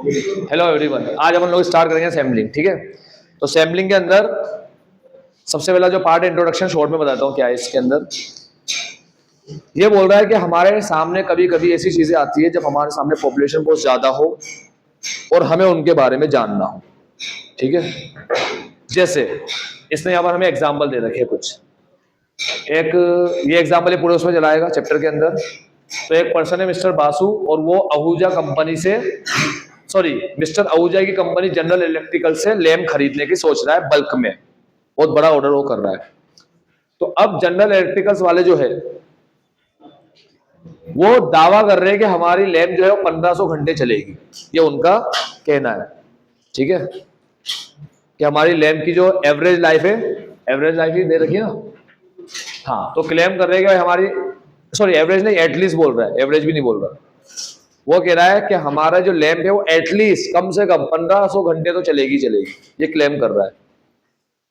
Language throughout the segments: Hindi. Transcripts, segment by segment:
हेलो एवरीवन, आज हम लोग स्टार्ट करेंगे सैम्पलिंग। ठीक है, तो सैम्पलिंग के अंदर सबसे पहला जो पार्ट है इंट्रोडक्शन, शॉर्ट में बताता हूँ क्या है इसके अंदर। ये बोल रहा है कि हमारे सामने कभी कभी ऐसी चीजें आती है जब हमारे सामने पॉपुलेशन बहुत ज्यादा हो और हमें उनके बारे में जानना हो। ठीक है, जैसे इसने यहाँ पर हमें एग्जाम्पल दे रखे कुछ। एक ये एग्जाम्पल है पूरे उसमें चलाएगा चैप्टर के अंदर। तो एक पर्सन है मिस्टर बासु और वो आहूजा कंपनी से मिस्टर आहूजा की कंपनी जनरल इलेक्ट्रिकल से लैम्प खरीदने की सोच रहा है, बल्क में बहुत बड़ा ऑर्डर वो कर रहा है। तो अब जनरल इलेक्ट्रिकल्स वाले जो है वो दावा कर रहे हैं कि हमारी लैम्प जो है वो 1500 घंटे चलेगी, ये उनका कहना है। ठीक है, कि हमारी लैम्प की जो एवरेज लाइफ ही दे रखी है ना। हाँ, तो क्लेम कर रहे हैं कि हमारी एवरेज नहीं, एटलीस्ट बोल रहा है, एवरेज भी नहीं बोल रहा। वो कह रहा है कि हमारा जो लैम्प है वो एटलीस्ट कम से कम 1500 घंटे तो चलेगी, ये क्लेम कर रहा है।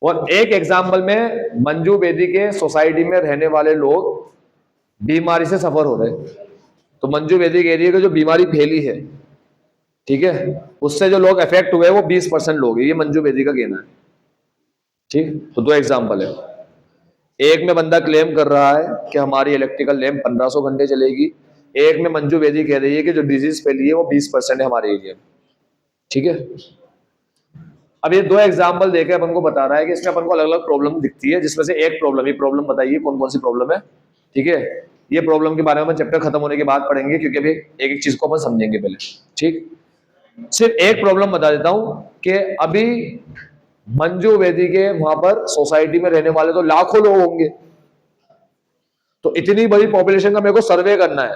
और एक एग्जाम्पल में मंजू बेदी के सोसाइटी में रहने वाले लोग बीमारी से सफर हो रहे हैं। तो मंजू बेदी कह रही है कि जो बीमारी फैली है, ठीक है, उससे जो लोग इफेक्ट हुए वो 20% लोग है, ये मंजू बेदी का कहना है। ठीक, तो दो एग्जाम्पल है। एक में बंदा क्लेम कर रहा है कि हमारी इलेक्ट्रिकल लैम्प 1500 घंटे चलेगी, एक में मंजू बेदी कह रही है कि जो डिजीज फैली है वो 20% है हमारे एरिया में। ठीक है, अब ये दो एग्जाम्पल देके अपन को बता रहा है कि इसमें अपन को अलग अलग प्रॉब्लम दिखती है, जिसमें से एक प्रॉब्लम, ये प्रॉब्लम बताइए कौन कौन सी प्रॉब्लम है। ठीक है, ये प्रॉब्लम के बारे में चैप्टर खत्म होने के बाद पढ़ेंगे, क्योंकि अभी एक एक चीज को अपन समझेंगे पहले। ठीक, सिर्फ एक प्रॉब्लम बता देता हूं कि अभी मंजू बेदी के वहां पर सोसाइटी में रहने वाले तो लाखों लोग होंगे। तो इतनी बड़ी पॉपुलेशन का मेरे को सर्वे करना है,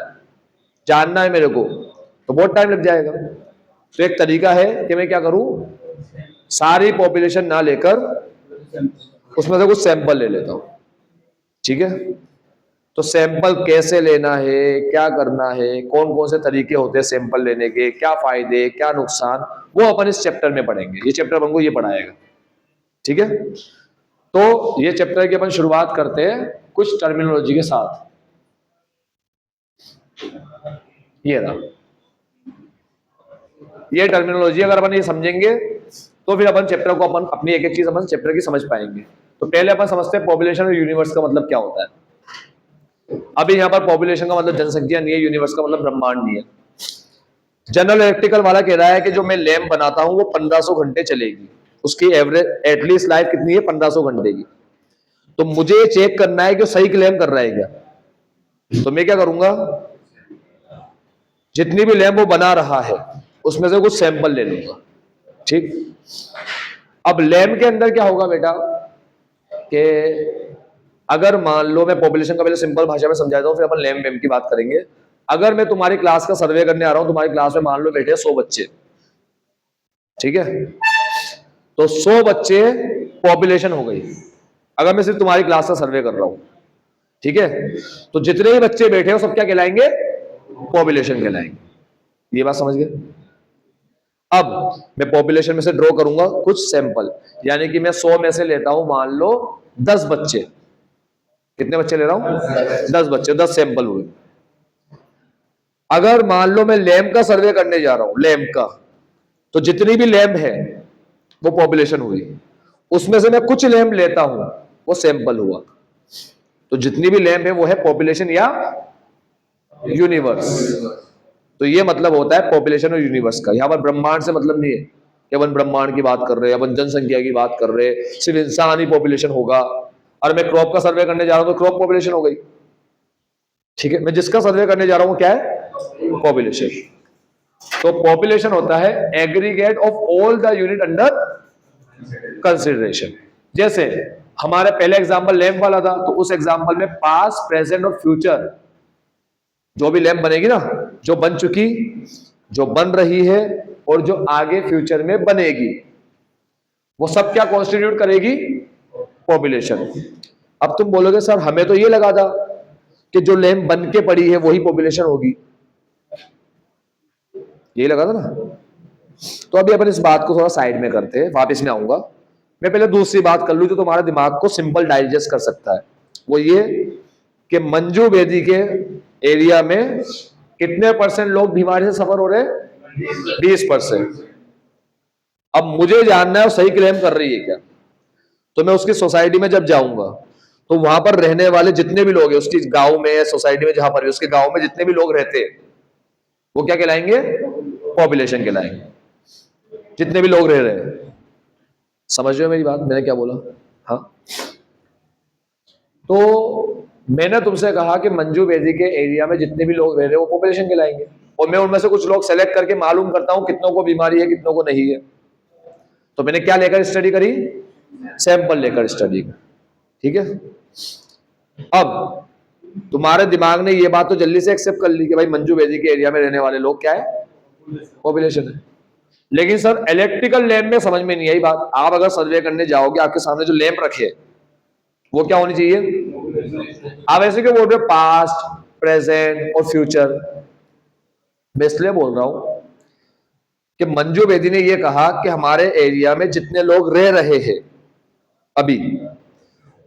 जानना है मेरे को, तो बहुत टाइम लग जाएगा। तो एक तरीका है कि मैं क्या करूं, सारी पॉपुलेशन ना लेकर उसमें से कुछ सैंपल ले लेता हूं। ठीक है, तो सैंपल कैसे लेना है, क्या करना है, कौन कौन से तरीके होते हैं सैंपल लेने के, क्या फायदे क्या नुकसान, वो अपन इस चैप्टर में पढ़ेंगे। ये चैप्टर अपन को ये पढ़ाएगा। ठीक है, तो ये चैप्टर की अपन शुरुआत करते हैं कुछ टर्मिनोलॉजी के साथ। ये रहा, ये टर्मिनोलॉजी अगर अपन ये समझेंगे तो फिर अपन चैप्टर को अपन अपनी एक एक चीज अपन चैप्टर की समझ पाएंगे। तो पहले अपन समझते हैं पॉपुलेशन और यूनिवर्स का मतलब क्या होता है। अभी यहाँ पर पॉपुलेशन का मतलब जनसंख्या नहीं है, यूनिवर्स का मतलब ब्रह्मांड नहीं है। जनरल इलेक्ट्रिकल वाला कह रहा है कि जो मैं लैम्प बनाता हूं वो 1500 घंटे चलेगी, उसकी एवरेज एटलीस्ट लाइफ कितनी है, 1500 घंटे की। तो मुझे ये चेक करना है कि सही क्लेम कर रहा है क्या। तो मैं क्या करूंगा, जितनी भी लैम्प वो बना रहा है उसमें से कुछ सैंपल ले लूंगा। ठीक, अब लैम्प के अंदर क्या होगा बेटा, कि अगर मान लो, मैं पॉपुलेशन का पहले सिंपल भाषा में समझाता हूं, फिर अपन लैम्प की बात करेंगे। अगर मैं तुम्हारी क्लास का सर्वे करने आ रहा हूं, तुम्हारी क्लास में मान लो बैठे 100 बच्चे, ठीक है, तो 100 बच्चे पॉपुलेशन हो गई अगर मैं सिर्फ तुम्हारी क्लास का सर्वे कर रहा हूं। ठीक है, तो जितने भी बच्चे बैठे हो सब क्या कहलाएंगे, पॉपुलेशन कहलाएंगे। ये बात समझ गए। अब मैं पॉपुलेशन में से ड्रॉ करूंगा कुछ सैंपल, यानी कि मैं 100 में से लेता हूं मान लो 10 बच्चे। कितने बच्चे ले रहा हूं, 10 बच्चे, 10 सैंपल हुए। अगर मान लो मैं लैम्प का सर्वे करने जा रहा हूं, लैम्प का, तो जितनी भी लैम्प है वो पॉपुलेशन हुई, उसमें से मैं कुछ लैम्प लेता हूं, वो सैंपल हुआ। तो जितनी भी लैम्प है वो है पॉपुलेशन या यूनिवर्स। तो ये मतलब होता है पॉपुलेशन और यूनिवर्स का। यहां पर ब्रह्मांड से मतलब नहीं है कि अपन ब्रह्मांड की बात कर रहे हैं, अपन जनसंख्या की बात कर रहे हैं, सिर्फ इंसान ही पॉपुलेशन होगा। और मैं क्रॉप का सर्वे करने जा रहा हूं तो क्रॉप पॉपुलेशन हो गई। ठीक है, मैं जिसका सर्वे करने जा रहा हूं क्या है, पॉपुलेशन। तो पॉपुलेशन होता है aggregate of all the unit under consideration. जैसे हमारे पहले एग्जांपल लैम्प वाला था, तो उस एग्जांपल में पास्ट प्रेजेंट और फ्यूचर, जो भी लैम्प बनेगी ना, जो बन चुकी, जो बन रही है और जो आगे फ्यूचर में बनेगी, वो सब क्या कॉन्स्टिट्यूट करेगी, पॉपुलेशन। अब तुम बोलोगे सर हमें तो ये लगा था कि जो लैम्प बन के पड़ी है वही पॉपुलेशन होगी, यही लगा था ना। तो अभी अपन इस बात को थोड़ा साइड में करते हैं, वापस में आऊंगा। मैं पहले दूसरी बात कर लूं जो तुम्हारे दिमाग को सिंपल डाइजेस्ट कर सकता है, वो ये कि मंजू बेदी के एरिया में कितने % लोग बीमारी से सफर हो रहे हैं, 20%। अब मुझे जानना है वो सही क्लेम कर रही है क्या। तो मैं उसकी सोसाइटी में जब जाऊंगा तो वहां पर रहने वाले जितने भी लोग हैं उसकी गांव में, सोसाइटी में, जहां पर भी उसके गांव में जितने भी लोग रहते हैं वो क्या कहलाएंगे, पॉपुलेशन कहलाएंगे, जितने भी लोग रह रहे हैं। समझ रहे हो मेरी बात, मैंने क्या बोला। हाँ, तो मैंने तुमसे कहा कि मंजू बेदी के एरिया में जितने भी लोग रह रहे हैं वो पॉपुलेशन कहलाएंगे, और मैं उनमें से कुछ लोग सेलेक्ट करके मालूम करता हूं कितनों को बीमारी है कितनों को नहीं है। तो मैंने क्या लेकर स्टडी करी, सैंपल लेकर स्टडी करी, ठीक है। अब तुम्हारे दिमाग ने ये बात तो जल्दी से एक्सेप्ट कर ली कि भाई मंजू बेदी के एरिया में रहने वाले लोग क्या है, पॉपुलेशन है। लेकिन सर इलेक्ट्रिकल लैम्प में समझ में नहीं आई बात। आप अगर सर्वे करने जाओगे आपके सामने जो लैंप रखे वो क्या होनी चाहिए। आप ऐसे क्यों बोल रहे हो पास्ट, प्रेजेंट और फ्यूचर। मैं इसलिए बोल रहा हूं कि मंजू बेदी ने यह कहा कि हमारे एरिया में जितने लोग रह रहे हैं अभी,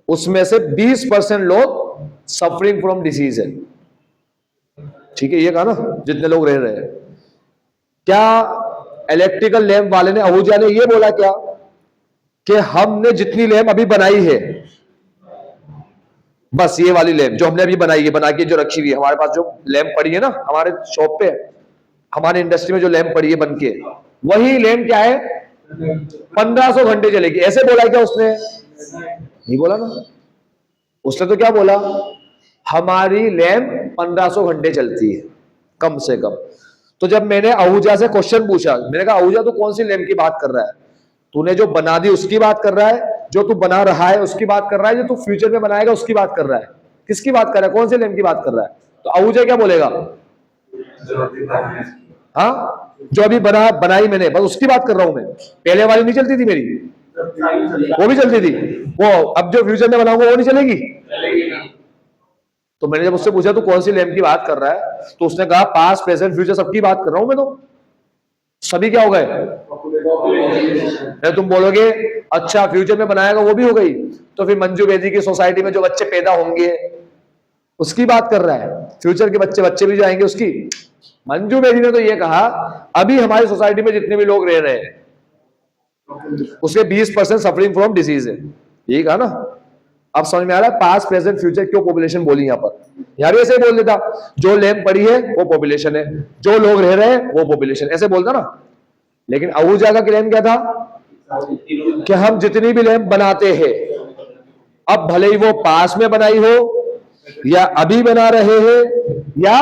उसमें से 20% लोग सफरिंग फ्रॉम डिसीज है, ठीक है, ये कहा ना, जितने लोग रह रहे हैं। क्या इलेक्ट्रिकल लैंप वाले ने, आहूजा ने ये बोला क्या कि हमने जितनी लैंप अभी बनाई है, बस ये वाली लैंप जो हमने अभी बनाई है, बना के जो रखी हुई है, हमारे पास जो लैंप पड़ी है ना हमारे शॉप पे, हमारे इंडस्ट्री में जो लैंप पड़ी है बन के, वही लैंप क्या है 1500 घंटे चलेगी, ऐसे बोला क्या उसने, नहीं बोला ना। उसने तो क्या बोला, हमारी लैंप 1500 घंटे चलती है कम से कम। तो जब मैंने आहूजा से क्वेश्चन पूछा, मैंने कहा आहूजा तू कौन सी लैंप की बात कर रहा है, तूने जो बना दी उसकी बात कर रहा है, जो तू बना रहा है उसकी बात कर रहा है, जो तू फ्यूचर में बनाएगा उसकी बात कर रहा है, किसकी बात कर रहा है, कौन सी लैंप की बात कर रहा है। तो आहूजा क्या बोलेगा, हाँ जो अभी बनाई मैंने, बस उसकी बात कर रहा हूं मैं, पहले वाली नहीं चलती थी मेरी, वो भी चलती थी, वो अब जो फ्यूचर में बनाऊंगा वो नहीं चलेगी। तो मैंने जब उससे पूछा तू कौन सी लैंप की बात कर रहा है, तो उसने कहा पास्ट प्रेजेंट फ्यूचर सबकी बात कर रहा हूं मैं, तो सभी क्या हो गए, तुम बोलोगे अच्छा फ्यूचर में बनाएगा वो भी हो गई, तो फिर मंजू बेदी की सोसाइटी में जो बच्चे पैदा होंगे उसकी बात कर रहा है, फ्यूचर के बच्चे भी जाएंगे उसकी। मंजू बेदी ने तो ये कहा अभी हमारी सोसाइटी में जितने भी लोग रह रहे हैं उसके 20% सफरिंग फ्रॉम डिसीज है, यही कहा ना। अब समझ में आ रहा है पास्ट प्रेजेंट फ्यूचर क्यों पॉपुलेशन बोली यहां पर, यार ऐसे बोल देता जो लैंप पड़ी है वो पॉपुलेशन है, जो लोग रह रहे हैं वो पॉपुलेशन, ऐसे बोलता ना। लेकिन आहूजा का क्लेम क्या था कि हम जितनी भी लैंप बनाते हैं, अब भले ही वो पास में बनाई हो या अभी बना रहे हैं या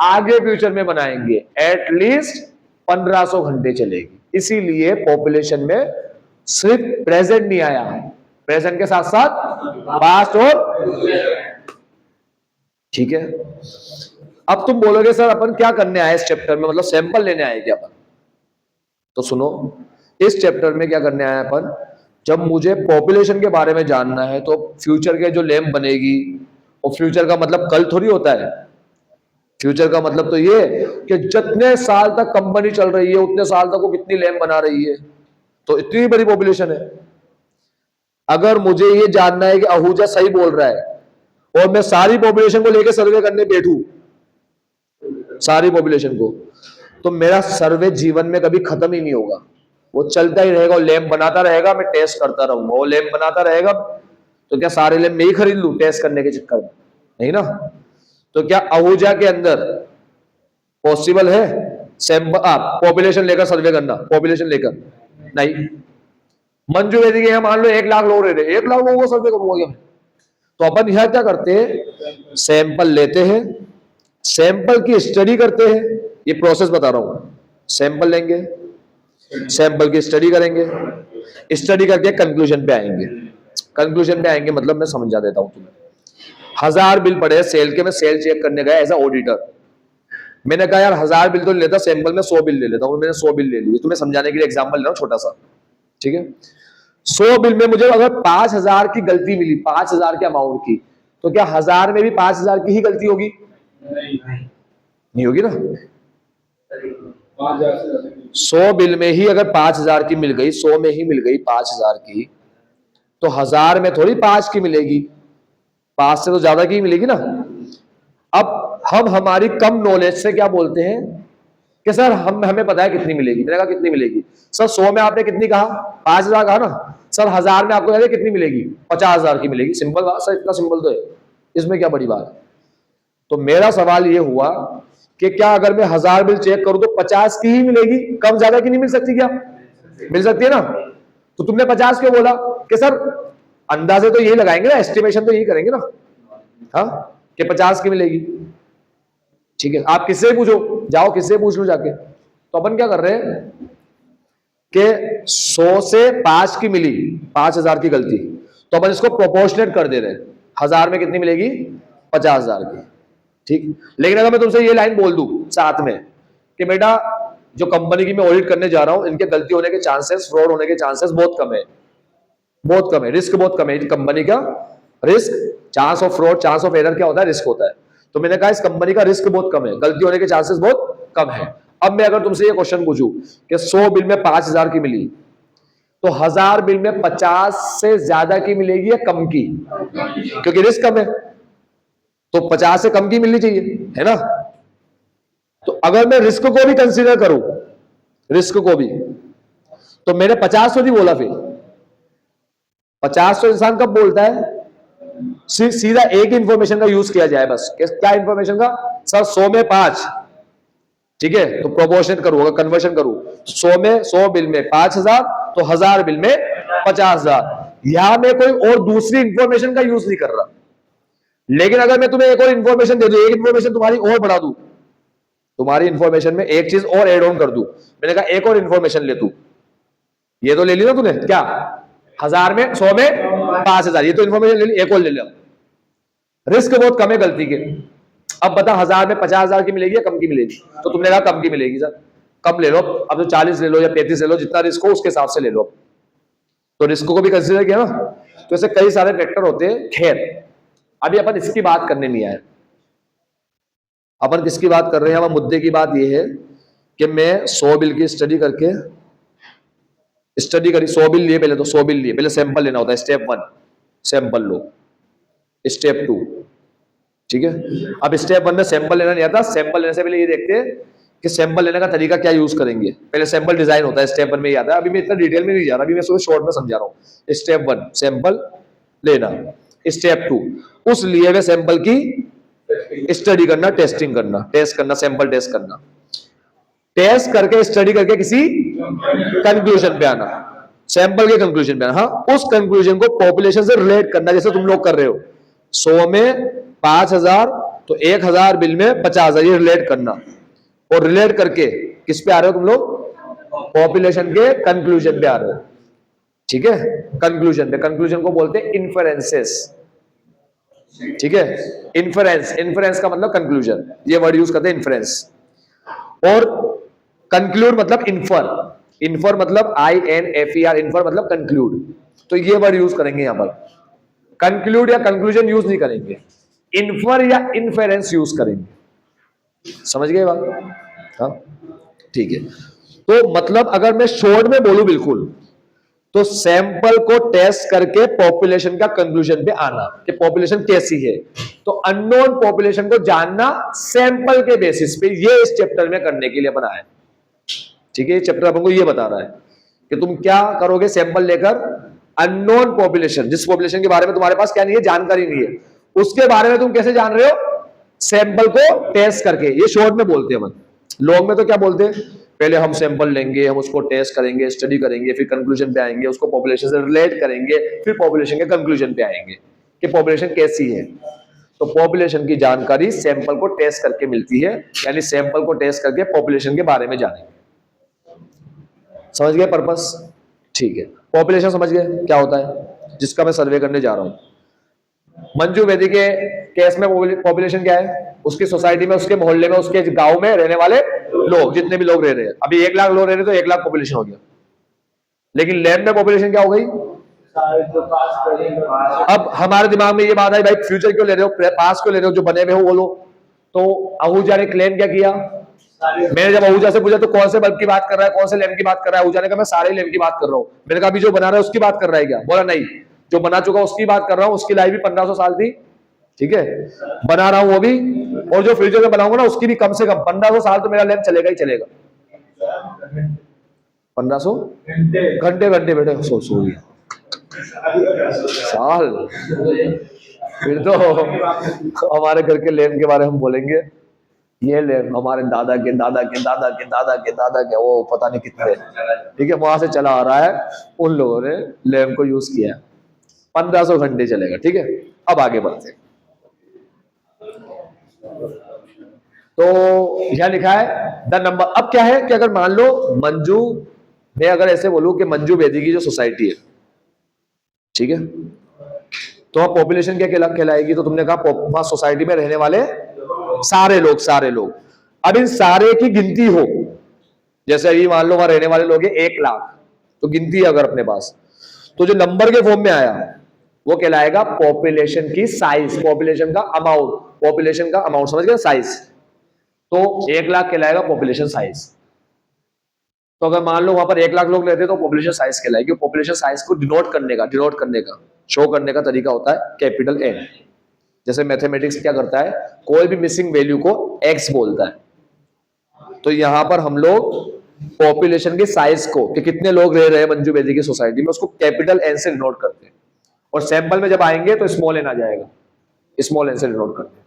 आगे फ्यूचर में बनाएंगे, एटलीस्ट 1500 घंटे चलेगी। इसीलिए पॉपुलेशन में सिर्फ प्रेजेंट नहीं आया, प्रेजेंट के साथ साथ पास्ट और, ठीक है। अब तुम बोलोगे सर अपन क्या करने आए इस चैप्टर में, मतलब सैंपल लेने आए क्या अपन। तो सुनो, इस चैप्टर में क्या करने आए अपन, जब मुझे पॉपुलेशन के बारे में जानना है तो फ्यूचर के जो लैंप बनेगी, और फ्यूचर का मतलब कल थोड़ी होता है, फ्यूचर का मतलब तो ये कि जितने साल तक कंपनी चल रही है उतने साल तक वो कितनी लैंप बना रही है, तो इतनी बड़ी पॉपुलेशन है। अगर मुझे ये जानना है कि आहूजा सही बोल रहा है और मैं सारी पॉपुलेशन को लेकर सर्वे करने बैठूं, सारी पॉपुलेशन को, तो मेरा सर्वे जीवन में कभी खत्म ही नहीं होगा, वो चलता ही रहेगा, वो लैंप बनाता रहेगा, मैं टेस्ट करता रहूंगा, वो लैंप बनाता रहेगा। तो क्या सारे लैंप मैं ही खरीद लूं टेस्ट करने के चक्कर में, नहीं ना। तो क्या आहूजा के अंदर पॉसिबल है सैंपल पॉपुलेशन लेकर सर्वे करना, पॉपुलेशन लेकर नहीं। मंजू बेदी के यहाँ मान लो 1 लाख लोग रह रहे, 1 लाख लोगों को सर्वे करूंगा क्या, तो अपन यहां क्या करते हैं, सैंपल लेते हैं, सैंपल की स्टडी करते हैं, ये प्रोसेस बता रहा हूं, सैंपल लेंगे, सैंपल की स्टडी करेंगे, स्टडी करके कंक्लूजन पे आएंगे, कंक्लूजन पे आएंगे मतलब मैं समझा देता हूं तुम्हें। 1000 बिल पड़े सेल के, मैं सेल चेक करने गया एज अ ऑडिटर, मैंने कहा यार 1000 बिल तो नहीं लेता, सैंपल में 100 बिल ले लेता हूं, मैंने 100 बिल ले लिए, तुम्हें समझाने के लिए एग्जांपल ले रहा हूं छोटा सा, ठीक है। 100 बिल में मुझे अगर 5000 की गलती मिली, 5000 के अमाउंट की, तो क्या 1000 में भी 5000 की ही गलती होगी, नहीं होगी ना। 100 बिल में ही अगर 5000 की मिल गई, 100 में ही मिल गई 5000 की, तो 1000 में थोड़ी 5 की मिलेगी, 5 से तो ज्यादा की मिलेगी ना। अब हम हमारी कम नॉलेज से क्या बोलते हैं कि सर हमें पता है कितनी मिलेगी। मैंने कहा कितनी मिलेगी सर? 100 में आपने कितनी कहा? 5000 कहा ना सर। 1000 में आपको कहते कितनी मिलेगी? 50,000 की मिलेगी। सिंपल बात सर, इतना सिंपल तो है, इसमें क्या बड़ी बात है? तो मेरा सवाल ये हुआ कि क्या अगर मैं 1000 बिल चेक करूं तो 50 की ही मिलेगी, कम ज्यादा की नहीं मिल सकती? क्या मिल सकती है ना? तो तुमने 50 क्यों बोला? कि सर अंदाजे तो यही लगाएंगे ना, एस्टिमेशन तो यही करेंगे ना, हाँ, कि 50 की मिलेगी। ठीक है, आप किससे पूछो, जाओ किससे पूछ लो जाके। तो अपन क्या कर रहे हैं कि 100 से 5 की मिली, 5000 की गलती, तो अपन इसको प्रोपोर्शनेट कर दे रहे हैं। 1000 में कितनी मिलेगी? 50,000 की। ठीक, लेकिन अगर मैं तुमसे ये लाइन बोल दूं साथ में कि बेटा जो कंपनी की मैं ऑडिट करने जा रहा हूं, इनके गलती होने के चांसेस, फ्रॉड होने के चांसेस बहुत कम है, बहुत कम है, रिस्क बहुत कम है कंपनी का। Risk, chance of fraud, chance of error क्या होता है? रिस्क होता है। तो मैंने कहा इस कंपनी का रिस्क बहुत कम है, गलती होने के चांसेस बहुत कम है। अब मैं अगर तुमसे ये क्वेश्चन पूछूं कि 100 बिल में 5000 की मिली, तो 1000 बिल में 50 से ज्यादा की मिलेगी या कम की? क्योंकि रिस्क कम है तो 50 से कम की मिलनी चाहिए, है ना? तो अगर मैं रिस्क को भी कंसीडर करूं, रिस्क को भी, तो मैंने 50 तो नहीं बोला। फिर 50 तो इंसान कब बोलता है? सीधा एक इंफॉर्मेशन का यूज किया जाए बस। क्या इंफॉर्मेशन का? सर 100 में 5, ठीक है, तो प्रोपोर्शनेट करूं, अगर कन्वर्शन करूं 100 में 100 बिल में 5000, तो 1000 बिल में 50,000। यहां मैं कोई और दूसरी इंफॉर्मेशन का यूज नहीं कर रहा। लेकिन अगर मैं तुम्हें एक और इंफॉर्मेशन दे दूं, एक इंफॉर्मेशन तुम्हारी और बढ़ा दूं, तुम्हारी इंफॉर्मेशन में एक चीज और एड ऑन कर दूं, मैंने कहा एक और इंफॉर्मेशन ले तू, ये तो ले ली ना तूने, क्या 1000 में 100 में 5000, ये तो इंफॉर्मेशन ले ली, एक और ले लिया। रिस्क बहुत कम है गलती के। अब बता 1000 में 50,000 की मिलेगी या कम की मिलेगी? तो तुमने कहा कम की मिलेगी सर। कम ले लो, अब तो 40 ले लो या 35 ले लो, जितना रिस्क हो उसके हिसाब से ले लो। तो रिस्क को भी कंसीडर किया ना। तो ऐसे कई सारे फैक्टर होते हैं। खैर अभी अपन इसकी बात करने नहीं आए। अपन किसकी बात कर रहे हैं? अब मुद्दे की बात यह है कि मैं 100 बिल की स्टडी करके, स्टडी करी, 100 बिल लिए, पहले तो 100 बिल लिए, पहले सैंपल लेना होता है। स्टेप 1 सैंपल लो, स्टेप 2, ठीक है। अब स्टेप 1 में सैंपल लेना नहीं आता। सैंपल लेने से पहले ये देखते हैं कि सैंपल लेने का तरीका क्या यूज करेंगे। पहले सैंपल डिजाइन होता है, स्टेप 1 में ही आता है। अभी मैं इतना डिटेल में नहीं जा रहा, अभी मैं सिर्फ शॉर्ट में समझा रहा हूँ। स्टेप 1 सैंपल लेना, स्टेप 2 उस लिए हुए सैंपल की स्टडी करना, टेस्टिंग करना, टेस्ट करना, सैंपल टेस्ट करना, टेस्ट करके स्टडी करके किसी कंक्लूजन पे आना, सैंपल के कंक्लूजन पे आना। हाँ, उस कंक्लूजन को पॉपुलेशन से रिलेट करना, जैसे तुम लोग कर रहे हो। 100 में 5000 तो 1000 बिल में 50,000, ये रिलेट करना। और रिलेट करके किस पे आ रहे हो तुम लोग? पॉपुलेशन के कंक्लूजन पे आ रहे हो, ठीक है। कंक्लूजन पे, कंक्लूजन को बोलते हैं इन्फरेंसेस, ठीक है। इन्फरेंस, इन्फरेंस का मतलब कंक्लूजन, ये वर्ड यूज करते हैं इन्फरेंस। और कंक्लूड मतलब इन्फर, इन्फर मतलब INFER, इन्फर मतलब कंक्लूड। तो ये वर्ड यूज करेंगे यहां पर। कंक्लूड या कंक्लूजन यूज नहीं करेंगे, इन्फर या इन्फेरेंस यूज करेंगे। समझ गए बात? हाँ, ठीक है। तो मतलब अगर मैं शॉर्ट में बोलूं बिल्कुल, तो सैंपल को टेस्ट करके पॉपुलेशन का कंक्लूजन पे आना कि पॉपुलेशन कैसी है। तो अननोन पॉपुलेशन को जानना सैंपल के बेसिस पे, ये इस चैप्टर में करने के लिए बनाया है, ठीक है। ये चैप्टर आपको ये बता रहा है कि तुम क्या करोगे सैंपल लेकर। अननोन पॉपुलेशन, जिस पॉपुलेशन के बारे में तुम्हारे पास क्या नहीं है, जानकारी नहीं है, उसके बारे में तुम कैसे जान रहे हो? सैंपल को टेस्ट करके। ये शॉर्ट में बोलते हैं। लॉन्ग में तो क्या बोलते हैं? पहले हम सैंपल लेंगे, हम उसको टेस्ट करेंगे, स्टडी करेंगे, फिर कंक्लूजन पे आएंगे, उसको पॉपुलेशन से रिलेट करेंगे, फिर पॉपुलेशन के कंक्लूजन पे आएंगे कि पॉपुलेशन कैसी है। तो पॉपुलेशन की जानकारी सैंपल को टेस्ट करके मिलती है, यानी सैंपल को टेस्ट करके पॉपुलेशन के बारे में जानेंगे। समझ गए पर्पस? ठीक है। पॉपुलेशन समझ गए क्या होता है, जिसका मैं सर्वे करने जा रहा हूं। मंजू वेदी के केस में पॉपुलेशन क्या है? उसकी सोसाइटी में, उसके मोहल्ले में, उसके गांव में रहने वाले लोग, जितने भी लोग रह रहे हैं। अभी 1 लाख लोग रह रहे तो 1 लाख पॉपुलेशन हो गया। लेकिन लैब में पॉपुलेशन क्या हो गई? अब हमारे दिमाग में ये बात आई, भाई फ्यूचर क्यों ले रहे हो, पास क्यों ले रहे हो, जो बने हुए हो वो लो। तो आहूजा ने क्लेम क्या किया? मैंने जब आहूजा से पूछा तो कौन से बल्ब की बात कर रहा है, कौन से लैम्प की बात कर रहा है, आहूजा ने कहा मैं सारे लैम्प की बात कर रहा हूं। मैंने कहा अभी जो बना रहा है उसकी बात कर रहा है क्या? बोला नहीं, जो बना चुका उसकी बात कर रहा हूं, उसकी लाइफ भी 1500 साल थी, ठीक है, बना रहा हूं वो भी, और जो फ्यूचर में बनाऊंगा ना उसकी भी कम से कम 1500 साल तो मेरा लैम्प चलेगा ही चलेगा। 1500 घंटे घंटे बेटे, सो गया साल। फिर तो हमारे घर के लैंप के बारे में हम बोलेंगे, ये लैंप हमारे दादा के दादा के दादा के दादा के दादा के वो पता नहीं कितने, ठीक है, वहां से चला आ रहा है, उन लोगों ने लैंप को यूज किया है, 1500 घंटे चलेगा। ठीक है, अब आगे बढ़ते हैं। तो यह लिखा है द नंबर। अब क्या है कि अगर मान लो मंजू, मैं अगर ऐसे बोलूं कि मंजू बेदी की जो सोसाइटी है, ठीक है, तो अब पॉपुलेशन क्या कहलाएगी? तो तुमने कहा वहां सोसाइटी में रहने वाले सारे लोग, सारे लोग। अब इन सारे की गिनती हो, जैसे ये मान लो वहां रहने वाले लोग हैं 1 लाख, तो गिनती है अगर अपने पास, तो जो नंबर के फॉर्म में आया वो कहलाएगा पॉपुलेशन की साइज, पॉपुलेशन का अमाउंट, पॉपुलेशन का अमाउंट, समझ गए, साइज। तो 1 लाख कहलाएगा पॉपुलेशन साइज। तो अगर मान लो वहां पर 1 लाख लोग रहते हैं तो पॉपुलेशन साइज कहलाएगी। पॉपुलेशन साइज को डिनोट करने का शो करने का तरीका होता है कैपिटल एन। जैसे मैथमेटिक्स क्या करता है, कोई भी मिसिंग वैल्यू को एक्स बोलता है, तो यहां पर हम लोग पॉपुलेशन के साइज को, कि कितने लोग रह रहे हैं मंजू बेदी की सोसाइटी में, उसको कैपिटल एन से डिनोट करते हैं। और सैंपल में जब आएंगे तो स्मॉल एन आ जाएगा, स्मॉल एन से डिनोट करते हैं।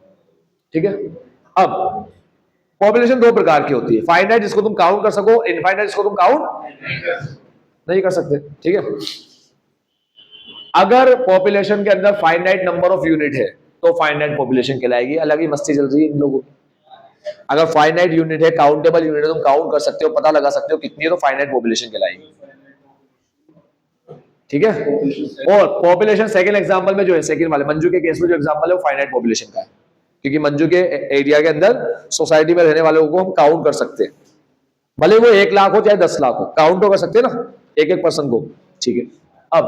ठीक है, अब पॉपुलेशन 2 प्रकार की होती है, फाइनाइट जिसको तुम काउंट कर सको, इनफाइनाइट जिसको तुम काउंट नहीं कर सकते। ठीक है, अगर पॉपुलेशन के अंदर फाइनाइट नंबर ऑफ यूनिट है तो फाइनाइट पॉपुलेशन कहलाएगी। अलग ही मस्ती चल रही है इन लोगों की। अगर फाइनाइट यूनिट है, काउंटेबल यूनिट है, तुम काउंट कर सकते हो, पता लगा सकते हो कितनी है, तो फाइनाइट पॉपुलेशन कहलाएगी। ठीक है, और पॉपुलेशन सेकंड एग्जांपल में जो है, सेकंड वाले मंजू के केस में जो एग्जांपल है वो फाइनाइट पॉपुलेशन का है, क्योंकि मंजू के एरिया के अंदर सोसाइटी में रहने वालों को हम काउंट कर सकते हैं, भले वो 1 लाख हो चाहे 10 लाख हो, काउंट तो कर सकते हैं ना एक एक पर्सन को। ठीक है, अब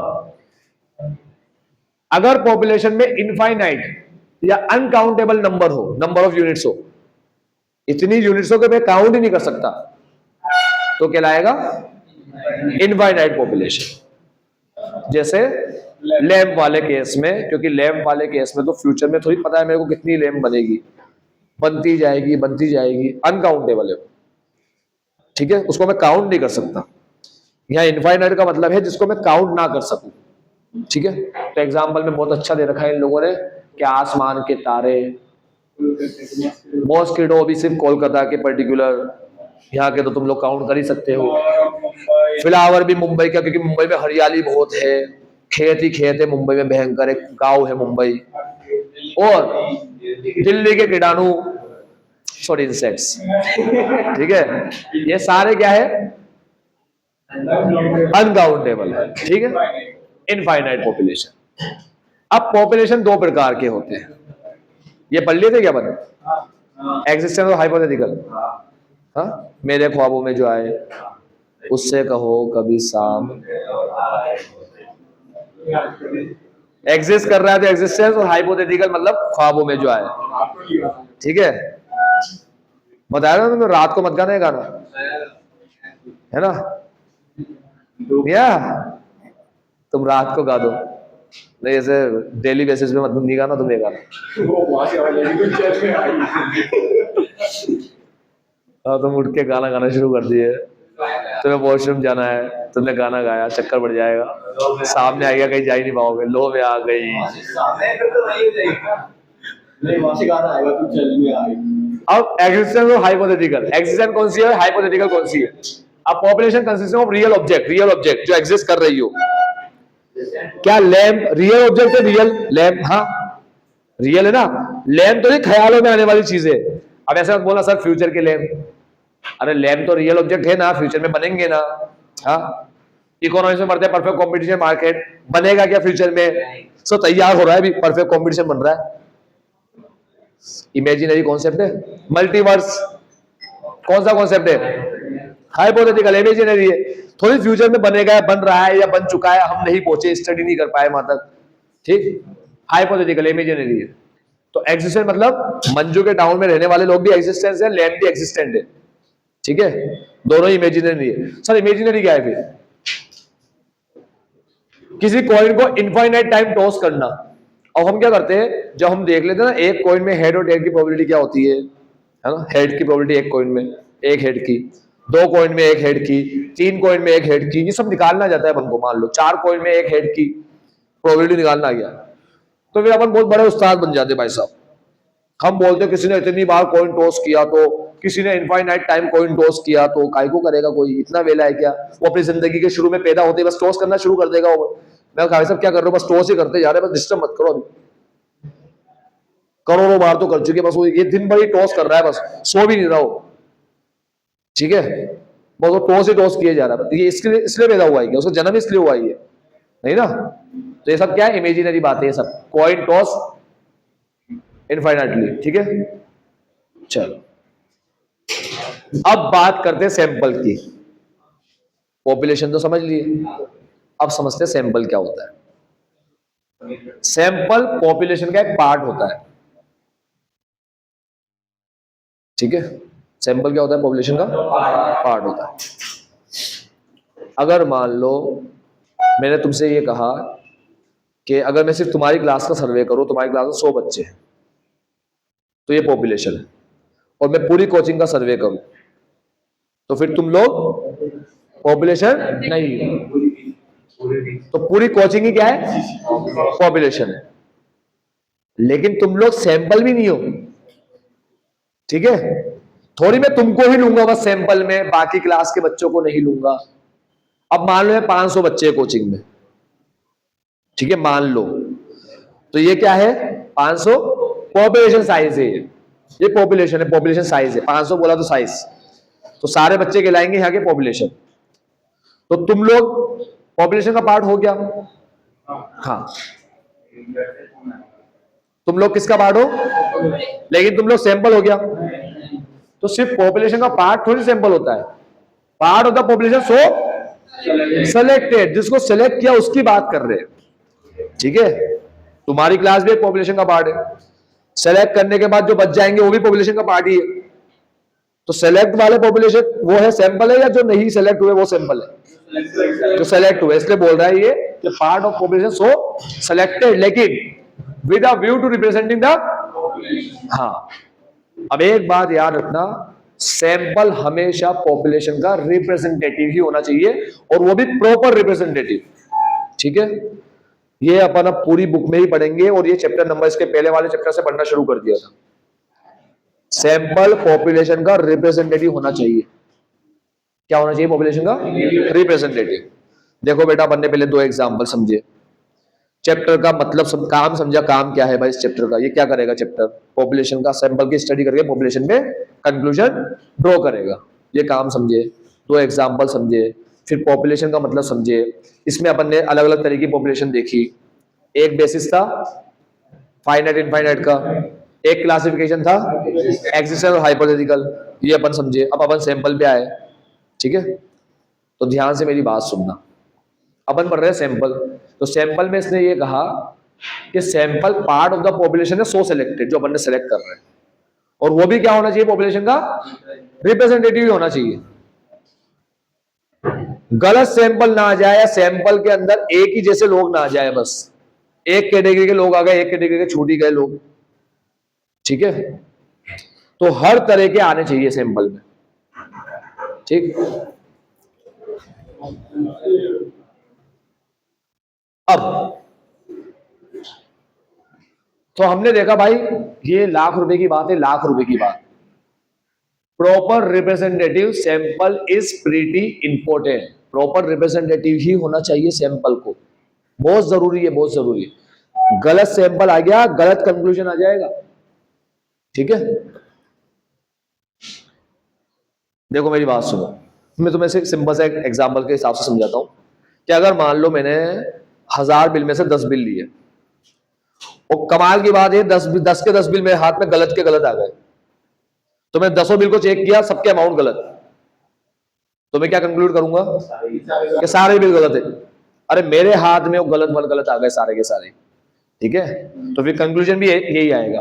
अगर पॉपुलेशन में इनफाइनाइट या अनकाउंटेबल नंबर हो, नंबर ऑफ यूनिट्स हो, इतनी यूनिट्स हो कि मैं काउंट ही नहीं कर सकता, तो कहलाएगा इनफाइनाइट पॉपुलेशन। जैसे लैंप वाले केस में, क्योंकि लैंप वाले केस में तो फ्यूचर में थोड़ी पता है मेरे को कितनी लैंप बनेगी, बनती जाएगी, अनकाउंटेबल है। ठीक है, उसको मैं काउंट नहीं कर सकता। यहाँ इनफाइनाइट का मतलब है जिसको मैं काउंट ना कर सकूं। ठीक है, तो एग्जाम्पल में बहुत अच्छा दे रखा है इन लोगों ने कि आसमान के तारे, मॉस्किटो भी सिर्फ कोलकाता के पर्टिकुलर, यहाँ के तो तुम लोग काउंट कर ही सकते हो। फ्लावर भी मुंबई का, क्योंकि मुंबई में हरियाली बहुत है, खेत ही खेत है मुंबई में, भयंकर एक गांव है मुंबई। और दिल्ली के कीटाणु, सॉरी इंसेक्ट्स, ठीक है, ये सारे क्या है, अनकाउंटेबल है। ठीक है, इनफाइनाइट पॉपुलेशन। अब पॉपुलेशन 2 प्रकार के होते हैं, ये पढ़ लिए थे क्या बने, एग्जिस्टेंस और हाइपोथेटिकल। हाँ, मेरे ख्वाबों में जो आए उससे कहो कभी शाम, एग्जिस्ट कर रहा है तो एग्जिस्टेंस, और हाइपोथेटिकल मतलब ख्वाबों में जो आए। ठीक है, बताया ना तुमने, रात को मत गाना, गाना है ना, या तुम रात को गा दो, नहीं ऐसे डेली बेसिस पे मतलब नहीं गाना, तुम्हें गाना। तुम उठ के गाना गाना शुरू कर दिए, तुम्हें वॉशरूम जाना है, तुमने गाना गाया, चक्कर बढ़ जाएगा, सामने आएगा कहीं जा ही नहीं पाओगे, लो में आ गई। अब एग्जिस्टेंस और हाइपोथेटिकल, एग्जिस्टेंस कौन सी है, हाइपोथेटिकल कौन सी है? अब population consist of real object जो एग्जिस्ट कर रही हो। क्या लैंप रियल ऑब्जेक्ट है? रियल लैंप, हाँ रियल है ना, लैंप तो नहीं ख्यालों में आने वाली चीज है। अब ऐसा मत बोला सर फ्यूचर के लैंप, अरे लैंप तो रियल ऑब्जेक्ट है ना, फ्यूचर में बनेंगे ना। हाँ, इकोनॉमिक्स में पढ़ते हैं परफेक्ट कंपटीशन मार्केट, बनेगा क्या फ्यूचर में? सो तैयार हो रहा है अभी, परफेक्ट कंपटीशन बन रहा है। इमेजिनरी कॉन्सेप्ट है, मल्टीवर्स कौन सा कॉन्सेप्ट है? हाइपोथेटिकल, इमेजिनरी है, थोड़ी फ्यूचर में बनेगा, बन रहा है या बन चुका है, हम नहीं पहुंचे, स्टडी नहीं कर पाए वहां तक। ठीक, हाइपोथेटिकल, इमेजिनरी है। तो एग्जिस्टेंस मतलब मंजू के टाउन में रहने वाले लोग भी एग्जिस्टेंस है, लैंड भी एग्जिस्टेंट है। ठीक है, दोनों इमेजिनरी है। सर इमेजिनरी क्या है फिर? किसी कॉइन को इनफाइनाइट टाइम टॉस करना। अब हम क्या करते हैं, जब हम देख लेते हैं ना एक कॉइन में हेड और टेल की प्रोबेबिलिटी क्या होती है ना, हेड की प्रोबेबिलिटी एक कॉइन में, एक हेड की, 2 कॉइन में एक हेड की, 3 कॉइन में एक हेड की, ये सब निकालना जाता है अपन को। मान लो 4 कॉइन में एक हेड की प्रोबेबिलिटी निकालना आ गया, तो फिर अपन बहुत बड़े उस्ताद बन जाते भाई साहब। हम बोलते किसी ने इतनी बार कॉइन टॉस किया, तो किसी ने इनफाइनाइट टाइम कॉइन टॉस किया, तो काय को करेगा कोई, इतना वेला है क्या? वो अपनी जिंदगी के शुरू में पैदा होते ही बस टॉस करना शुरू कर देगा वो। मैं भाई साहब क्या कर रहे हो, बस टॉस ही करते जा रहे हैं, बस डिस्टर्ब मत करो। अभी करोड़ों बार तो कर चुके, बस वो ये दिन भर ही टॉस कर रहा है, बस सो भी नहीं रहा हो, ठीक है, बस वो टॉस ही टॉस किए जा रहा है। ये इसलिए पैदा हुआ है क्या? उसका जन्म इसलिए हुआ ही है नहीं ना? तो ये सब क्या है, इमेजिनरी बात है ये सब, कॉइन टॉस इनफाइनाइटली, ठीक है। चलो अब बात करते हैं सैंपल की। पॉपुलेशन तो समझ लिए, अब समझते हैं सैंपल क्या होता है। सैंपल पॉपुलेशन का एक पार्ट होता है, ठीक है। सैंपल क्या होता है? पॉपुलेशन का पार्ट होता है। अगर मान लो मैंने तुमसे ये कहा कि अगर मैं सिर्फ तुम्हारी क्लास का सर्वे करूं, तुम्हारी क्लास में 100 बच्चे हैं, तो ये पॉपुलेशन है, और मैं पूरी कोचिंग का सर्वे करूं, तो फिर तुम लोग पॉपुलेशन नहीं, तो पूरी कोचिंग ही क्या है? पॉपुलेशन है। लेकिन तुम लोग सैंपल भी नहीं हो, ठीक है। थोड़ी मैं तुमको ही लूंगा बस सैंपल में, बाकी क्लास के बच्चों को नहीं लूंगा। अब मान लो है 500 बच्चे कोचिंग में, ठीक है, मान लो, तो ये क्या है? 500 पॉपुलेशन साइज है, ये पॉपुलेशन है, पॉपुलेशन साइज है 500 बोला तो साइज, तो सारे बच्चे कहलाएंगे यहाँ के पॉपुलेशन। तो तुम लोग पॉपुलेशन का पार्ट हो गया, हाँ, तुम लोग किसका पार्ट हो? लेकिन तुम लोग सैंपल हो गया। तो सिर्फ पॉपुलेशन का पार्ट थोड़ी सैंपल होता है, पार्ट होता है पॉपुलेशन सो सेलेक्टेड, जिसको सेलेक्ट किया उसकी बात कर रहे हैं, ठीक है। तुम्हारी क्लास भी एक पॉपुलेशन का पार्ट है, सेलेक्ट करने के बाद जो बच जाएंगे वो भी पॉपुलेशन का पार्ट ही है। तो सेलेक्ट वाले पॉपुलेशन वो है सैंपल है, या जो नहीं सेलेक्ट हुए वो सैंपल है? जो सेलेक्ट हुए, इसलिए बोल रहा है ये part of population so selected, लेकिन with a view to representing the, हाँ। अब एक बात याद रखना, सैंपल हमेशा पॉपुलेशन का रिप्रेजेंटेटिव ही होना चाहिए, और वो भी प्रॉपर रिप्रेजेंटेटिव, ठीक है। ये अपन अब पूरी बुक में ही पढ़ेंगे, और ये चैप्टर नंबर इसके पहले वाले चैप्टर से पढ़ना शुरू कर दिया था। सैंपल पॉपुलेशन का रिप्रेजेंटेटिव होना चाहिए। क्या होना चाहिए? पॉपुलेशन का रिप्रेजेंटेटिव। देखो बेटा, अपन ने पहले 2 एग्जांपल समझे, चैप्टर का मतलब काम समझा, काम क्या है भाई इस चैप्टर का, ये क्या करेगा चैप्टर? पॉपुलेशन का सैंपल की स्टडी करके पॉपुलेशन में कंक्लूजन ड्रॉ करेगा, ये काम समझे। 2 एग्जांपल समझे, फिर पॉपुलेशन का मतलब समझे। इसमें अपन ने अलग अलग तरह की पॉपुलेशन देखी, एक बेसिस था फाइनाइट इनफाइनाइट का, एक क्लासिफिकेशन था एक्सिस्टेंशियल और हाइपोथेटिकल, ये अपन समझे। अब अपन सैंपल पे आए, ठीक है। तो ध्यान से मेरी बात सुनना, अपन पढ़ रहे हैं सैंपल। तो सैंपल में इसने ये कहा कि sample part of the population है सो सेलेक्टेड, जो अपन ने सेलेक्ट कर रहे हैं, और वो भी क्या होना चाहिए? पॉपुलेशन का रिप्रेजेंटेटिव होना चाहिए। गलत सैंपल ना आ जाए, या सैंपल के अंदर एक ही जैसे लोग ना आ जाए, बस एक कैटेगरी के लोग आ गए, एक कैटेगरी के छूट ही गए लोग, ठीक है। तो हर तरह के आने चाहिए सैंपल में, ठीक। अब तो हमने देखा भाई, ये लाख रुपए की बात है, लाख रुपए की बात। Proper representative sample is pretty important, proper representative ही होना चाहिए सैंपल को, बहुत जरूरी है, बहुत जरूरी है। गलत सैंपल आ गया, गलत कंक्लूजन आ जाएगा, ठीक है। देखो मेरी बात सुनो, मैं तुम्हें से सिंपल सा एग्जांपल के हिसाब से समझाता हूं कि अगर मान लो मैंने 1000 बिल में से 10 बिल लिए, और कमाल की बात है 10 के 10 बिल मेरे हाथ में गलत के गलत आ गए, तो मैं 10 बिल को चेक किया, सबके अमाउंट गलत, तो मैं क्या कंक्लूड करूंगा? कि सारे बिल गलत है। अरे मेरे हाथ में वो गलत गलत आ गए सारे के सारे, ठीक है। तो फिर कंक्लूजन भी यही आएगा।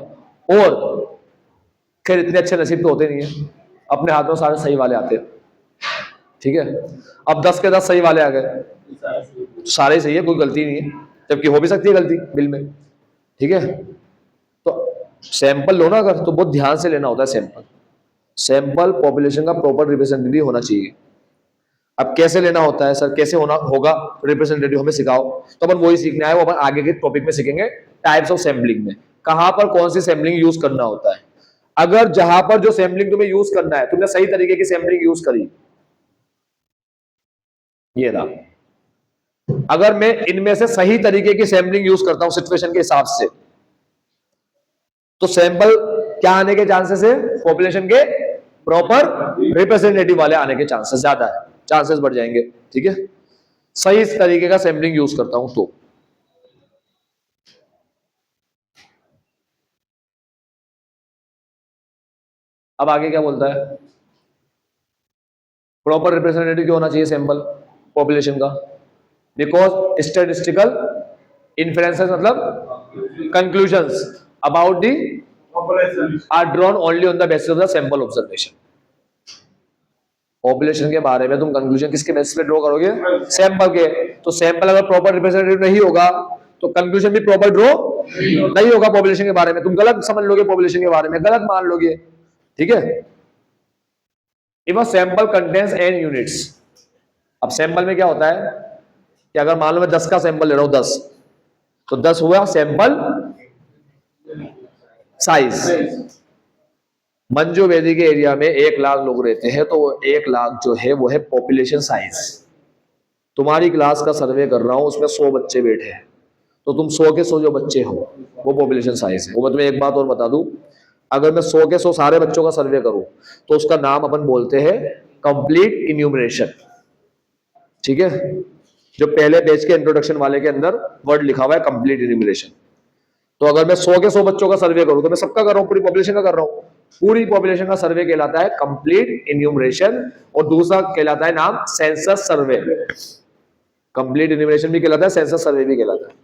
और खैर इतने अच्छे नसीब तो होते नहीं है, अपने हाथ में सारे सही वाले आते हैं, ठीक है। अब 10 के 10 सही वाले आ गए, सारे सही है, कोई गलती नहीं है, जबकि हो भी सकती है गलती बिल में, ठीक है। तो सैंपल लो ना अगर, तो बहुत ध्यान से लेना होता है सैंपल, सैंपल पॉपुलेशन का प्रॉपर रिप्रेजेंटेटिव होना चाहिए। अब कैसे लेना होता है सर, कैसे होना होगा रिप्रेजेंटेटिव, हमें सिखाओ। तो अपन वही सीखना है, वो अपन आगे के टॉपिक में सीखेंगे। टाइप्स ऑफ सैम्पलिंग में कहां पर कौन सी सैम्पलिंग यूज करना होता है। अगर जहां पर जो सैम्पलिंग तुम्हें यूज करना है, तुमने सही तरीके की सैम्पलिंग यूज करी, ये रहा। अगर मैं इनमें से सही तरीके की सैम्पलिंग यूज करता हूं सिचुएशन के हिसाब से, तो सैंपल क्या आने के चांसेस है, पॉपुलेशन के प्रॉपर रिप्रेजेंटेटिव वाले आने के चांसेस ज्यादा है, चांसेस बढ़ जाएंगे। ठीक है, सही तरीके का सैम्पलिंग यूज करता हूं तो। अब आगे क्या बोलता है, प्रॉपर रिप्रेजेंटेटिव क्यों होना चाहिए सैंपल पॉपुलेशन का, बिकॉज स्टैटिस्टिकल इन्फ्रेंसेस मतलब conclusions about the are drawn only on the basis of the sample observation. Population के बारे में तुम कंक्लूजन किसके बेसिस पे ड्रॉ करोगे, सैंपल के। तो सैंपल अगर प्रॉपर रिप्रेजेंटेटिव नहीं होगा तो कंक्लूजन भी प्रॉपर ड्रॉ नहीं होगा पॉपुलेशन के बारे में, तुम गलत समझ लोगे पॉपुलेशन के बारे में, गलत मान लोगे। ठीक है, if a sample contains n units. अब सैंपल में क्या होता है कि अगर मान लो मैं 10 का सैंपल ले रहा हूं, 10, तो 10 हुआ सैंपल साइज। मंजू वेदी के एरिया में 1 लाख लोग रहते हैं, तो 1 लाख जो है वो है पॉपुलेशन साइज। तुम्हारी क्लास का सर्वे कर रहा हूं, उसमें 100 बच्चे बैठे हैं, तो तुम 100 के 100 जो बच्चे हो वो पॉपुलेशन साइज है। वो मैं तुम्हें एक बात और बता दूं, अगर मैं 100 के 100 सारे बच्चों का सर्वे करूं तो उसका नाम अपन बोलते हैं कंप्लीट इन्यूमरेशन। ठीक है, जो पहले पेज के इंट्रोडक्शन वाले के अंदर वर्ड लिखा हुआ है कंप्लीट इन्यूमरेशन। तो अगर मैं 100 के 100 बच्चों का सर्वे करूं तो मैं सबका कर रहा हूं, पूरी पॉपुलेशन का कर रहा हूं। पूरी पॉपुलेशन का सर्वे कहलाता है कंप्लीट इन्यूमरेशन, और दूसरा कहलाता है नाम सेंसस सर्वे। कंप्लीट इन्यूमरेशन भी कहलाता है, सेंसस सर्वे भी कहलाता है।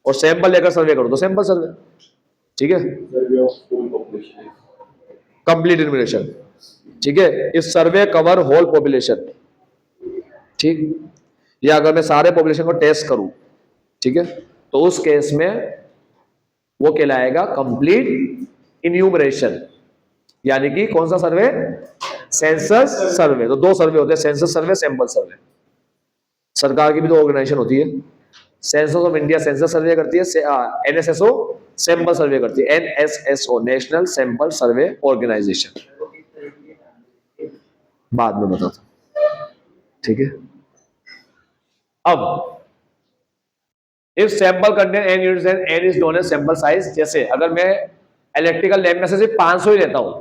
और सैंपल लेकर सर्वे करो तो सैंपल सर्वे। ठीक है, कंप्लीट इन्यूमरेशन। ठीक है, इस सर्वे कवर होल पॉपुलेशन। ठीक, या अगर मैं सारे पॉपुलेशन को टेस्ट करूं, ठीक है, तो उस केस में वो कहलाएगा कंप्लीट इन्यूमरेशन, यानी कि कौन सा सर्वे, सेंसस सर्वे। तो 2 सर्वे होते हैं, सेंसस सर्वे, सैंपल सर्वे। सरकार की भी 2 ऑर्गेनाइजेशन होती है, census of India census survey करती है, एनएसएसओ सैंपल सर्वे करती है, NSSO national sample survey organisation. बाद में बताता हूं। ठीक है, अब if sample contain n units and n is known as sample size. जैसे अगर मैं इलेक्ट्रिकल लैंप में से सिर्फ 500 ही लेता हूं,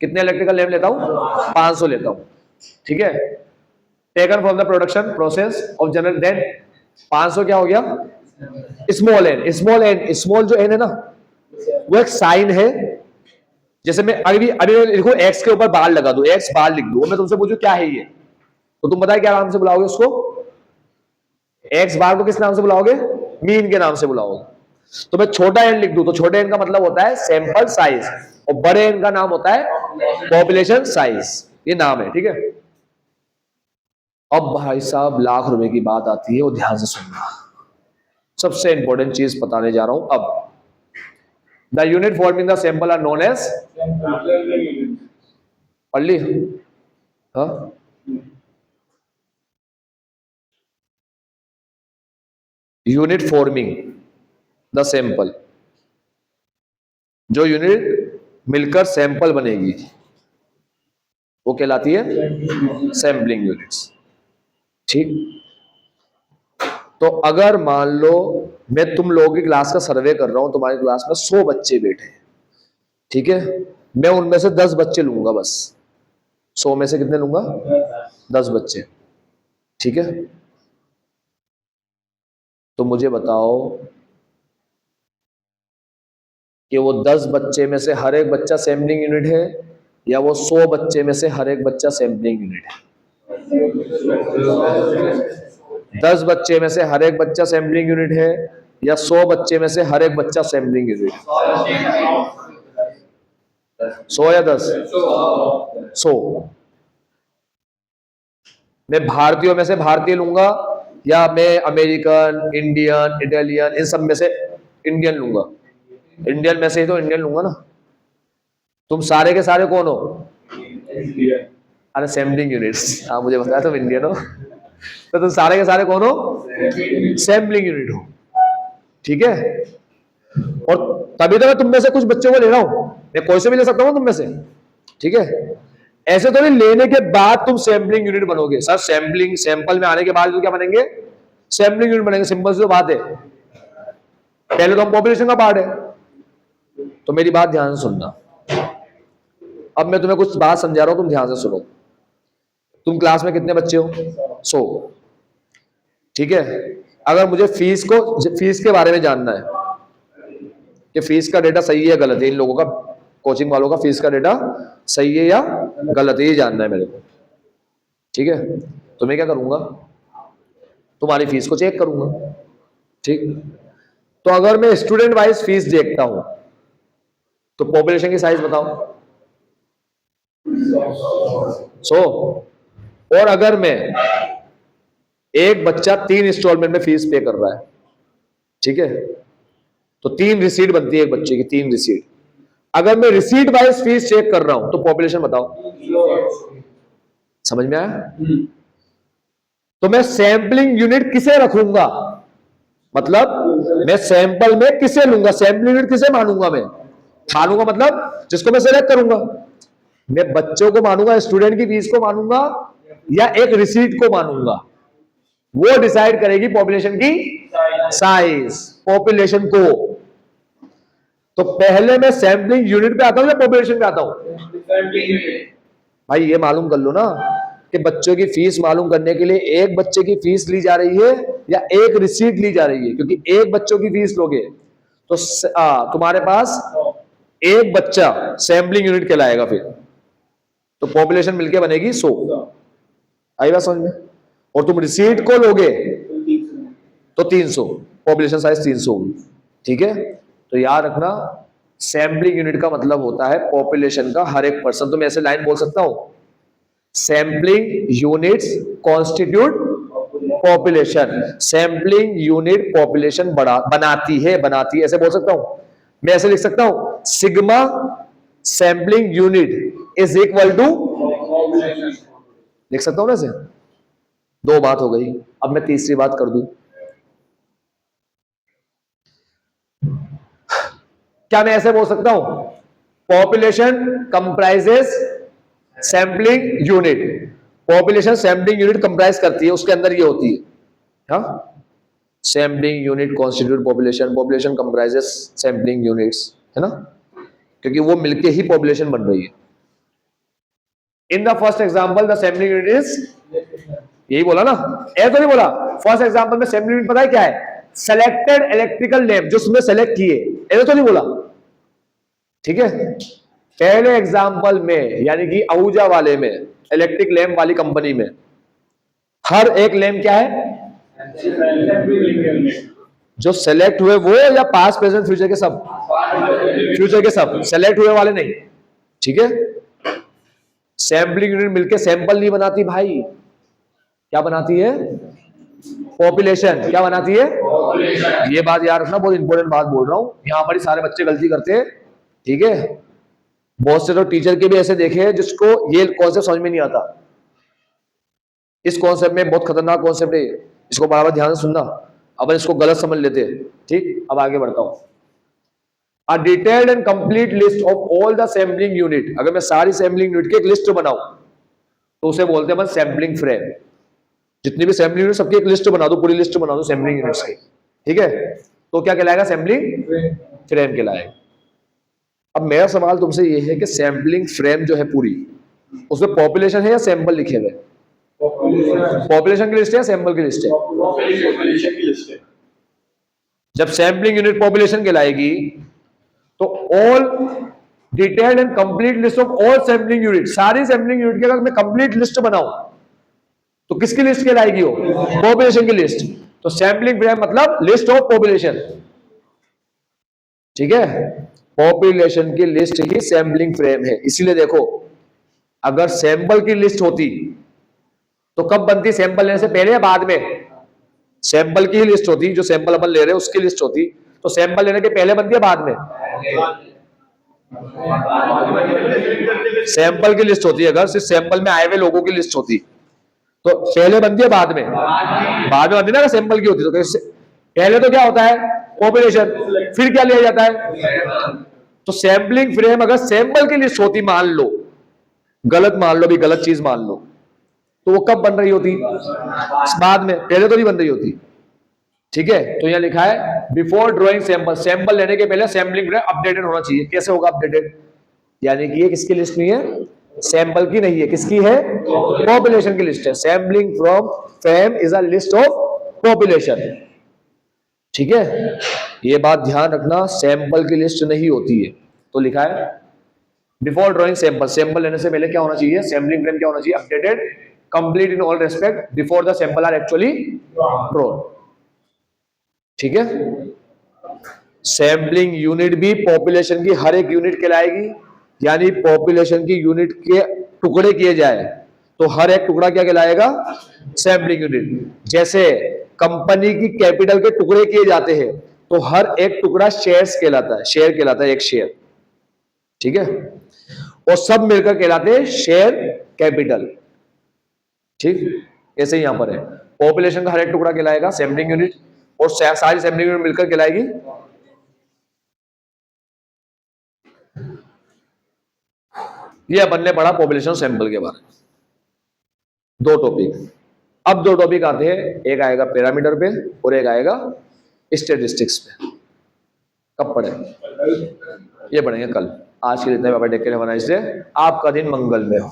कितने इलेक्ट्रिकल लैंप लेता हूं, 500 लेता हूं। ठीक है, taken from the production process of general, then 500 क्या हो गया, small n. Small n, small जो एन है ना, वो एक साइन है। जैसे मैं अभी अभी लिखो एक्स के ऊपर बार लगा दूं, एक्स बार लिख दूं, मैं तुमसे पूछूं क्या है ये, तो तुम बताए क्या नाम से बुलाओगे उसको, एक्स बार को किस नाम से बुलाओगे, मीन के नाम से बुलाओगे। तो मैं छोटा एन लिख दूं तो छोटे एन का मतलब होता है सैंपल साइज, और बड़े एन का नाम होता है पॉपुलेशन साइज, ये नाम है। ठीक है, अब भाई साहब लाख रुपए की बात आती है, वो ध्यान से सुनना, सबसे इंपॉर्टेंट चीज बताने जा रहा हूं। अब the unit forming the sample are known as, पढ़ ली, हाँ, यूनिट फॉर्मिंग द सैंपल, जो यूनिट मिलकर सैंपल बनेगी वो कहलाती है सैंपलिंग यूनिट्स। ठीक, तो अगर मान लो मैं तुम लोगों की क्लास का सर्वे कर रहा हूं, तुम्हारी क्लास में 100 बच्चे बैठे हैं, ठीक है, मैं उनमें से 10 बच्चे लूंगा बस, 100 में से कितने लूंगा, 10 बच्चे। ठीक है, तो मुझे बताओ कि वो 10 बच्चे में से हर एक बच्चा सैंपलिंग यूनिट है, या वो 100 बच्चे में से हर एक बच्चा सैंपलिंग यूनिट है। 10 बच्चे में से हर एक बच्चा सैंपलिंग यूनिट है, या 100 बच्चे में से हर एक बच्चा सैंपलिंग यूनिट है, 100 या 10, 100। मैं भारतीयों में से भारतीय लूंगा, या मैं अमेरिकन, इंडियन, इटालियन, इन सब में से इंडियन लूंगा, इंडियन में से ही तो इंडियन लूंगा ना। तुम सारे के सारे कौन हो, अरे सैम्पलिंग यूनिट्स, हाँ मुझे बताया तुम इंडियन हो, तो तुम सारे के सारे कौन हो? सैम्पलिंग यूनिट हो, ठीक है। और तभी तो मैं तुम में से कुछ बच्चों को ले रहा हूं, मैं कोई से भी ले सकता हूं तुम में से, ठीक है। ऐसे तो नहीं लेने के बाद तुम सैम्पलिंग यूनिट बनोगे सर, सैम्पलिंग सैंपल में आने के बाद तो क्या बनेंगे? सैम्पलिंग यूनिट बनेंगे, सिंपल सी तो बात है। पहले तो हम पॉपुलेशन का पार्ट है। तो मेरी बात ध्यान से सुनना, अब मैं तुम्हें कुछ बात समझा रहा हूं, तुम ध्यान से सुनो। तुम क्लास में कितने बच्चे हो? 100, ठीक है। अगर मुझे फीस के बारे में जानना है कि फीस का डेटा सही है या गलत है, इन लोगों का, कोचिंग वालों का फीस का डेटा सही है या गलत है, ये जानना है मेरे को, ठीक है। तो मैं क्या करूंगा? तुम्हारी फीस को चेक करूंगा, ठीक। तो अगर मैं स्टूडेंट वाइज फीस देखता हूं तो पॉपुलेशन की साइज बताओ, 100। और अगर मैं एक बच्चा 3 इंस्टॉलमेंट में फीस पे कर रहा है, ठीक है, तो 3 रिसीट बनती है एक बच्चे की, 3 रिसीट। अगर मैं रिसीट वाइज फीस चेक कर रहा हूं तो पॉपुलेशन बताओ, समझ में आया? तो मैं सैंपलिंग यूनिट किसे रखूंगा, मतलब मैं सैंपल में किसे लूंगा, सैंपलिंग यूनिट किसे मानूंगा? मैं मानूंगा मतलब जिसको मैं सेलेक्ट करूंगा। मैं बच्चों को मानूंगा, स्टूडेंट की फीस को मानूंगा, या एक रिसीट को मानूंगा? वो डिसाइड करेगी पॉपुलेशन की साइज, पॉपुलेशन को। तो पहले मैं सैंपलिंग यूनिट पे आता हूं या पॉपुलेशन पे आता हूं? भाई ये मालूम कर लो ना कि बच्चों की फीस मालूम करने के लिए एक बच्चे की फीस ली जा रही है या एक रिसीट ली जा रही है, क्योंकि एक बच्चों की फीस लोगे तो तुम्हारे पास एक बच्चा सैंपलिंग यूनिट कहलाएगा, फिर तो पॉपुलेशन मिलके बनेगी 100। आई बात समझ में? और तुम रिसीट को लोगे तो 300, पॉपुलेशन साइज 300 होगी, ठीक है। तो याद रखना, सैंपलिंग यूनिट का मतलब होता है पॉपुलेशन का हर एक पर्सन। तो मैं ऐसे लाइन बोल सकता हूं, sampling units constitute population, sampling unit population बनाती है, ऐसे बोल सकता हूं। मैं ऐसे लिख सकता हूं, sigma sampling unit is equal to, लिख सकता हूं ना ऐसे। 2 बात हो गई, अब मैं तीसरी बात कर दूं। क्या मैं ऐसे बोल सकता हूं, population comprises sampling unit, population sampling unit comprise करती है, उसके अंदर ये होती है, हाँ, sampling unit constitute population, population comprises sampling units, है ना, क्योंकि वो मिलके ही पॉपुलेशन बन रही है। In the first example the sampling unit is, यही बोला ना, ऐसा नहीं बोला। फर्स्ट एग्जांपल में सैंपलिंग यूनिट पता है क्या है? सेलेक्टेड इलेक्ट्रिकल लैंप, जो उसमें सेलेक्ट किए, ऐसा तो नहीं बोला, ठीक है। पहले एग्जांपल में यानी कि आहूजा वाले में, इलेक्ट्रिक लैंप वाली कंपनी में, हर एक लैंप क्या है? जो सेलेक्ट हुए वो, या पास प्रेजेंट फ्यूचर के सब? फ्यूचर के सब, सेलेक्ट हुए वाले नहीं, ठीक है। सैंपलिंग यूनिट मिलके सैंपल नहीं बनाती भाई, क्या बनाती है? पॉपुलेशन। क्या बनाती है? ये बात याद रखना, बहुत इंपॉर्टेंट बात बोल रहा हूं, यहां पर ही सारे बच्चे गलती करते हैं, ठीक है। बहुत से तो टीचर के भी ऐसे देखे हैं जिसको ये कॉन्सेप्ट समझ में नहीं आता। इस कॉन्सेप्ट में बहुत खतरनाक कॉन्सेप्ट है, इसको बराबर ध्यान से सुनना, अपन इसको गलत समझ लेते हैं, ठीक। अब आगे बढ़ता हूं। A detailed and complete list of all the sampling unit, अगर मैं सारी सैम्पलिंग यूनिट की एक लिस्ट बनाऊं तो उसे बोलते हैं अपन सैम्पलिंग फ्रेम। जितनी भी सैम्पलिंग यूनिट सबकी एक लिस्ट बना दो, पूरी लिस्ट बना दो सैम्पलिंग यूनिट्स की, ठीक है, तो क्या कहलाएगा? सैम्पलिंग फ्रेम कहलाएगा। अब मेरा सवाल तुमसे ये है कि सैम्पलिंग फ्रेम जो है पूरी, उसमें पॉपुलेशन है या सैंपल लिखे हुए? पॉपुलेशन की लिस्ट है या सैंपल की लिस्ट है? पॉपुलेशन की लिस्ट है। जब सैम्पलिंग यूनिट पॉपुलेशन कहलाएगी तो all detailed and complete list of all sampling unit, सारी सैम्पलिंग यूनिट की अगर मैं कंप्लीट लिस्ट बनाऊं तो किसकी लिस्ट कहलाएगी वो? पॉपुलेशन की लिस्ट। तो सैम्पलिंग फ्रेम मतलब लिस्ट ऑफ पॉपुलेशन, ठीक है। पॉपुलेशन की लिस्ट ही सैम्पलिंग फ्रेम है। इसीलिए देखो, अगर सैंपल की लिस्ट होती तो कब बनती? सैंपल लेने से पहले या बाद में? सैंपल की ही लिस्ट होती, जो सैंपल अपन ले रहे हैं उसकी लिस्ट होती, तो सैंपल लेने के पहले बनती है बाद में? सैंपल की लिस्ट होती है। अगर सिर्फ सैंपल में आए हुए लोगों की लिस्ट होती तो पहले बनती है बाद में? बाद में बनती है ना, सैंपल की होती तो पहले तो क्या होता है? पॉपुलेशन, फिर क्या लिया जाता है? तो सैंपलिंग फ्रेम अगर सैंपल की लिस्ट होती, मान लो, गलत मान लो, भी गलत चीज मान लो, तो वो कब बन रही होती? बाद में, पहले तो नहीं बन रही होती। ठीक है, तो यहां लिखा है बिफोर ड्रॉइंग सैंपल, सैंपल लेने के पहले सैंपलिंग फ्रेम अपडेटेड होना चाहिए। कैसे होगा अपडेटेड? यानी कि ये किसकी लिस्ट नहीं है? सैंपल की नहीं है, किसकी है? पॉपुलेशन की लिस्ट है। Sampling from frame is a list of population. ठीक है, ये बात ध्यान रखना, सैंपल की लिस्ट नहीं होती है। तो लिखा है बिफोर ड्रॉइंग सैंपल, सैंपल लेने से पहले क्या होना चाहिए? सैंपलिंग फ्रेम क्या होना चाहिए? Updated, complete in all respect before the sample are actually drawn. ठीक है, सैंपलिंग यूनिट भी पॉपुलेशन की हर एक यूनिट कहलाएगी। यानी पॉपुलेशन की यूनिट के टुकड़े किए जाए तो हर एक टुकड़ा क्या कहलाएगा? Sampling unit. जैसे कंपनी की कैपिटल के टुकड़े किए जाते हैं तो हर एक टुकड़ा शेयर्स कहलाता है, शेयर कहलाता है, एक शेयर। ठीक है, और सब मिलकर कहलाते हैं शेयर कैपिटल। ठीक, ऐसे ही यहां पर है, पॉपुलेशन का हर एक टुकड़ा कहलाएगा सैंपलिंग यूनिट, और सारी सैंपलिंग यूनिट मिलकर कहलाएगी। ये अपन ने पढ़ा पॉपुलेशन सैंपल के बारे में, दो टॉपिक। अब दो टॉपिक आते हैं, एक आएगा पैरामीटर पे और एक आएगा स्टैटिस्टिक्स पे। कब पढ़े? ये पढ़ेंगे कल। आज के लिए इतना, बाबा take care, have a nice day. आपका दिन मंगलमय हो।